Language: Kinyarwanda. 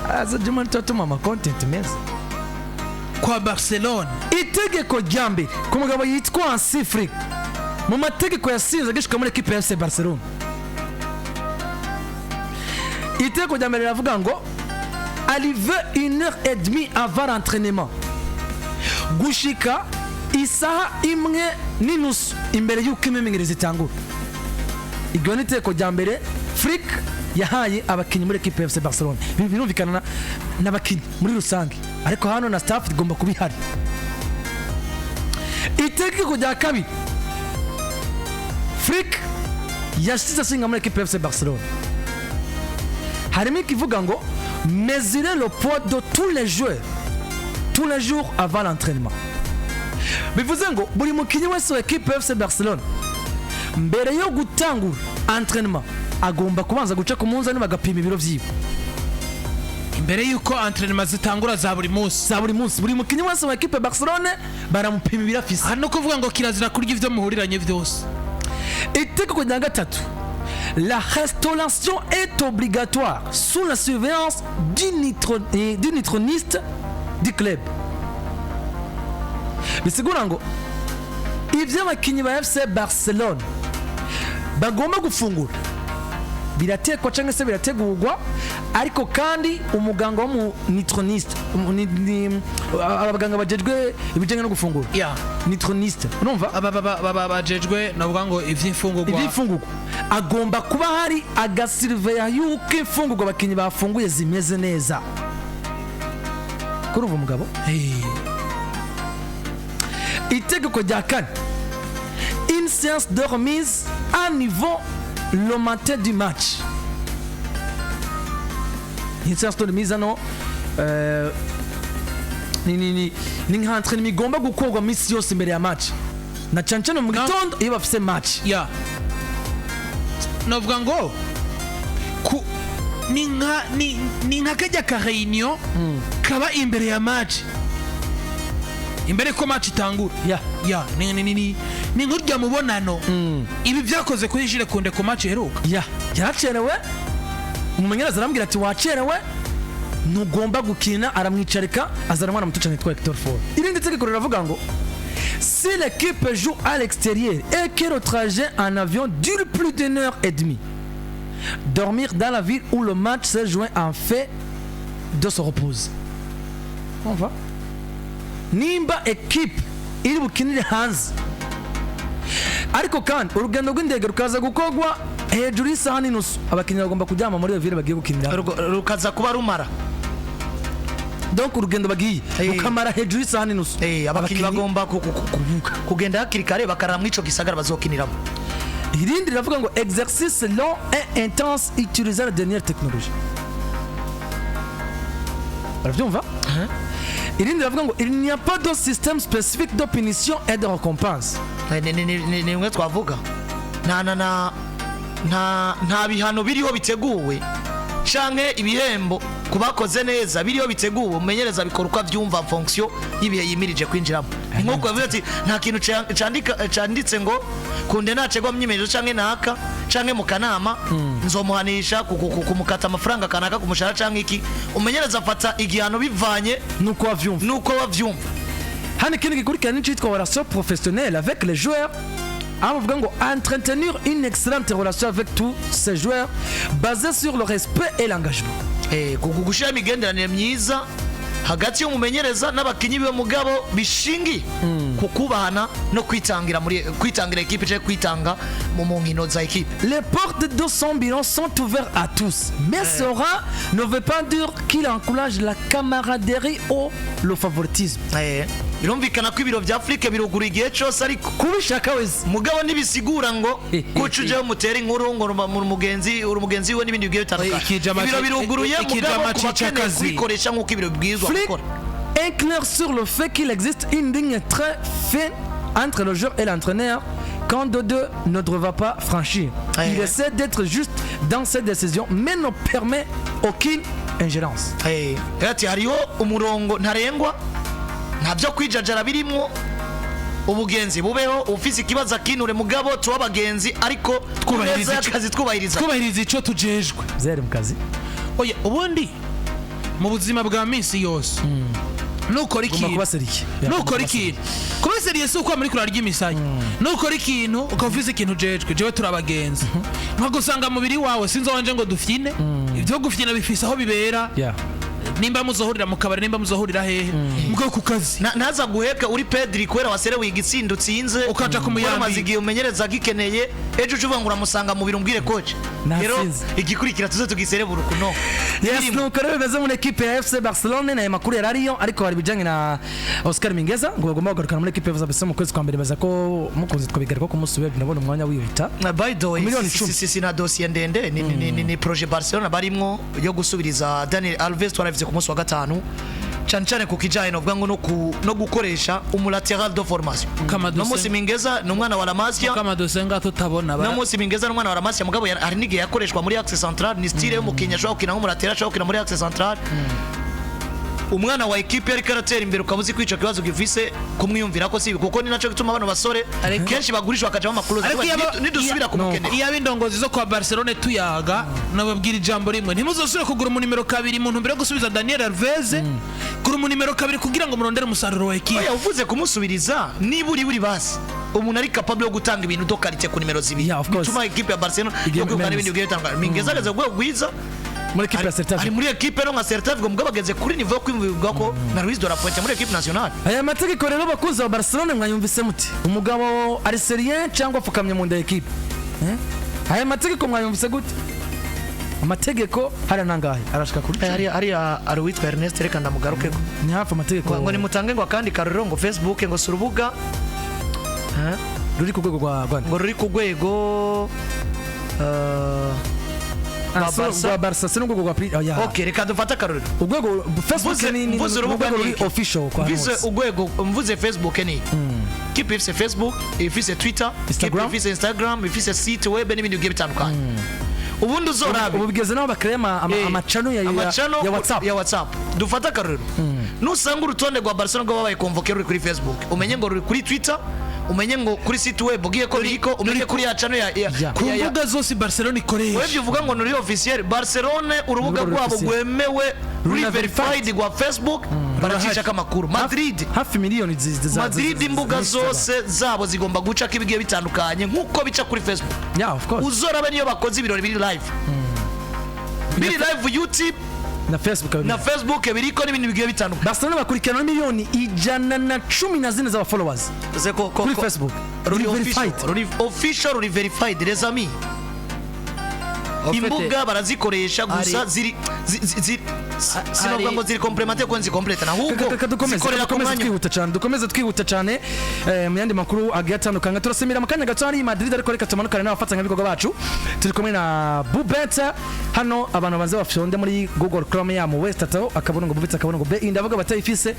aza juma ntatuma ama content meza kwa Barcelona. Itegeko ryambe ku mugabo yitwa Hansi Flick mu mategeko yasinze gishika muri equipe ya FC Barcelona. Itegeko ryambe riravuga ngo arriver 1h30 avant l'entraînement, gushika isaha imwe n'inusu imbere y'uko imimenyerezo itangura. Iryo ni itegeko rya mbere Flick yahaye abakinnyi muri equipe ya FC Barcelona. Birumvikana n'abakinnyi muri rusange, ariko hano na staff igomba kubihari. Itegeko rya kabiri Flick yashyize asinga muri equipe ya FC Barcelona, harimo ikivuga ngo mesurer le poids de tous les jours avant l'entraînement. Bivuze ngo buri mukinnyi wese wa equipe ya FC Barcelona mbere yo gutangura entraînement agomba kubanza guca ku munzani bagapima ibiro vyiwe imbere yuko entraînement zitangura za buri munsi. Buri mukinnyi wese wa equipe Barcelona baramupima ibiro afise. Hano kuvuga ngo kirazira kurya ivyo muhuriranye vyose. Itegeko rya gatatu, la restauration est obligatoire sous la surveillance du nitroniste du club. Bisigura ngo ivyo abakinnyi ba FC Barcelona bagomba gufungura biratekwa cyangwa se birategurwa, ariko kandi umuganga wo mu nitroniste abaganga bajejwe ibijyanye no gufungura nitroniste urumva bajejwe navuga ngo ivy'imfungurwa agomba kuba hari agasurveya yuko imfungurwa abakinnyi bafunguye zimeze neza. Kurumva umugabo. Itegeko rya kane, une séance de remise à niveau le matin du match. Une séance de remise ano ni nk'entraînement igomba gukorwa misi yose imbere ya match, na cyane mu gitondo iyo bafise match. Navuga ngo ni nka kajya ka réunion kaba imbere ya match, imbere ko match itangura. Ni nk'urya mubonano. Ibi byakoze kuri Jules Koundé ko match heruka. Yaracerewe, umumenyereza arambwira ati wacerewe ntugomba gukina, aramwicarika azana mwana muto cyane twa Hector Ford. Irindi tegeko riravuga ngo si l'équipe joue à l'extérieur et que le trajet en avion dure plus d'une heure et demie, dormir dans la ville où le match s'est joué en fait de se repose. On va nimba equipe iri bukinire hanze, ariko kandi urugendo rw'indege rukaza gukogwa hejuru y'isaha n'inusu, abakinnyi bagomba kuryama muri iyo ville bagiye gukinira, rukaza kuba rumara. Donc urugendo bagiye rukamara hejuru y'isaha n'inusu, abakinnyi bagomba kugenda hakiri kare bakarara mu ico gisagara bazokiniramo. Irindi riravuga ngo exercice long et intense utilisant la dernière technologie. Baravyumva? Irindi riravuga ngo il n'y a pas de système spécifique de punition et de récompense. Ni mwe twavuga nta bihano biriho biteguwe canke ibihembo kubakoze neza biriho biteguwe, umenyereza bikora uko avyumva fonction yibihe yimirije kwinjiramo. Nkuko bavuga ati nta kintu canditse ngo Koundé nacegwa myimejezo canke naka canke mu kanama nzomuhanisha kumukata amafaranga kanaka kumushara canke iki. Umenyereza afata igihano bivanye nuko wavyumva. Hano ikindi gikurikirana n'icitwa relation professionnelle avec les joueurs, avuga ngo entretenir une excellente relation avec tous ces joueurs basée sur le respect et l'engagement. Gushira imigenderanire myiza hagati y'umumenyereza n'abakinyi be mugabo bishingi kukubahana no kwitangira equipe cyo kwitanga mu nkino za equipe. Les portes de son bureau sont ouvertes à tous, mais Sora ne veut pas dire qu'il encourage la camaraderie ou le favoritisme. Birumvikana ko ibiro bya Afrique birugura igihe cyose, ariko kubishaka wese mugabo nibisigura ngo kucuje umutera inkuru ngo umugenzi we n'ibindi bigiye bitandukanye. Ibiro biruguruye mugabo kubakazi bikoresha nk'uko ibiro bwizwa gukora. Est clair sur le fait qu'il existe une ligne très fine entre le joueur et l'entraîneur quand de deux ne doivent pas franchir. Il essaie d'être juste dans ses décisions mais ne permet aucune ingérence. Ati hariho umurongo ntarengwa, ntabyo kwijajara birimo, ubugenzi bubeho, ufise ikibazo akinure mugabo tuwa bagenzi ariko twubahiriza akazi twubahiriza ico tujejwe zere mu kazi. Oya ubundi mu buzima bwa minsi yose nukora ugomba kuba ikintu seriye nukora ikintu kuba seriye si uko muri kurara ry'imisaya nukora ikintu ukavuze ikintu jejwe jewe turabagenza ntabwo usanga mubiri wawe sinzi wanje ngo dufyine ibyo gufyina bifise aho bibera nimba muzohurira mu kabari nimba muzohurira hehe mugabo ku kazi naza guheka uri Pedri kwera waserewe igitsindo utsinze ukaja kumuyambi mazigiye umenyereza gikeneye ejo uvuga ngo uramusanga mu biro mbwire coach rero igikurikira tuze tugiserebura kuno yes nuko rero bimeze muri equipe ya FC Barcelona na makuru yarariyo ariko hari bijanye na Oscar Mingueza ngo bagomba kugarukana muri equipe ya FC mu kwezi kwa mbere baza ko mukunzi twabigarika ko musubiye nabona umwanya wihita by the way si na dossier ndende ni projet Barcelona barimwo yo gusubiriza Daniel Alves twaravize ku munsi wa gatanu cyane ku kijanye no vuga ngo no gukoresha umulateral de formation no musi Mingueza n'umwana wa La Masia kama dosenga tutabona no musi Mingueza n'umwana wa La Masia mugabo hari n'igihe yakoreshwa muri axe central ni style yo mukinya ashobora gukina nk'umulateral ashobora gukina muri axe central umwana wa equipe yari karatera imbere ukabuzi kwica kibazo givise kumwiyumvira ko sibi kuko ni naco gituma bano basore kenshi bagurishwa akaja mu makuru nidusubira kumukenera iyo abindongozi zo kwa Barcelona tuyaga nababwira ijambo rimwe ntimuzosubire kugura mu numero 2 mu ntumbero yo gusubiza Daniel Alves kuri mu numero 2 kugira ngo murondere umusaruro wa equipe oya uvuze kumusubiriza niba uri basi umuntu ari capable yo gutanga ibintu do qualité ku numero 2 bituma equipe ya Barcelona yo kugana ibintu bigiye bitandukanye Mingueza ageze gwiza muri equipe ya Celta ari muri equipe no nka Celta ngo mugabo ageze kuri niveau yo kwimvuga ko na Luis de la Fuente muri equipe nationale aya mategeko rero bakuza wa Barcelona mwayumvise muti umugabo ari serien cyangwa afukamye mu nda equipe aya mategeko mwayumvise gute amategeko hari nangahe arashika kuri hari ari witwa Ernest reka ndamugaruke ko ni hafi amategeko ngo nimutange ngo kandi karero ngo Facebook ngo surubuga ruri ku rwego rwa Rwanda ngo ruri ku rwego rwa Barca se n'urwego rwa okay reka dufata karero urwego Facebook ni urwego ruri official kwa mvuze urwego mvuze Facebook ni keep ifise Facebook ifise Twitter ifise Instagram ifise site web n'ibindi bigiye bitandukanye ubundi uzorabe ubu bigeze naho bakrema amacano ya WhatsApp dufata karero nusanga urutonde rwa Barcelona rwo babaye convoquer ruri kuri Facebook umenye ngo ruri kuri Twitter umenye ngo kuri site web ugiye ko riko umenye kuri ya channel ya ku mbuga zose Barcelona ikoresha wewe uvuga ngo nuri officiel Barcelona urubuga rwabo rwemewe ruri verified rwa Facebook baracisha kamakuru Madrid hafi miliyoni Madrid imbuga zose zabo zigomba guca kibigiye bitandukanye nkuko bica kuri Facebook of course uzora niyo bakoze ibirori biri live biri live YouTube na Facebook biriko n'ibintu bigiye bitandukanye Barcelona bakurikirana miliyoni 114 z'aba followers kuri Facebook ruri official verified les amis imbuga barazikoresha gusa ziri sinubwo ngo ziri complémentaire ko nzikomplete na huko dukomeze twihuta cyane mu yandi makuru agiye atandukanye turasemera mu kanya gato hari Madrid ariko reka tumanukane n'abafatanya bigogo bacu turi kumwe na Bubeta hano abantu baze bafyonde muri Google Chrome ya mu West Tato akabona ngo Bubeta akabona ngo be indavuga batayifise